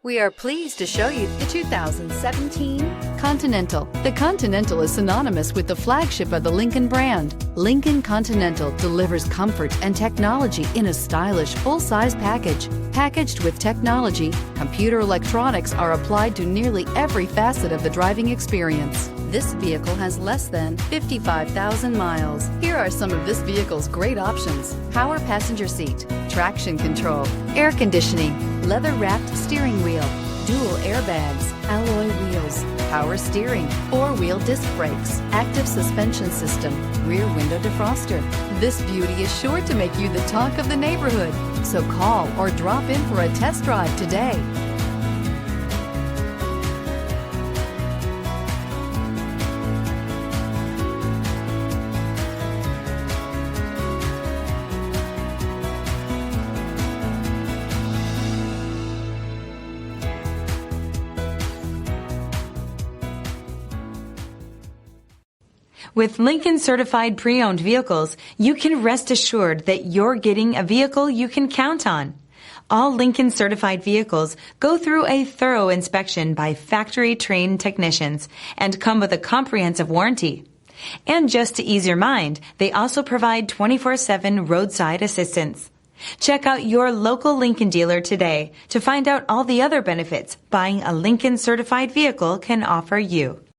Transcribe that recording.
We are pleased to show you the 2017 Continental. The Continental is synonymous with the flagship of the Lincoln brand. Lincoln Continental delivers comfort and technology in a stylish full-size package. Packaged with technology, computer electronics are applied to nearly every facet of the driving experience. This vehicle has less than 55,000 miles. Here are some of this vehicle's great options: power passenger seat, traction control, air conditioning, leather-wrapped steering wheel, dual airbags, alloy wheels, power steering, four-wheel disc brakes, active suspension system, rear window defroster. This beauty is sure to make you the talk of the neighborhood. So call or drop in for a test drive today. With Lincoln certified pre-owned vehicles, you can rest assured that you're getting a vehicle you can count on. All Lincoln certified vehicles go through a thorough inspection by factory trained technicians and come with a comprehensive warranty. And just to ease your mind, they also provide 24/7 roadside assistance. Check out your local Lincoln dealer today to find out all the other benefits buying a Lincoln certified vehicle can offer you.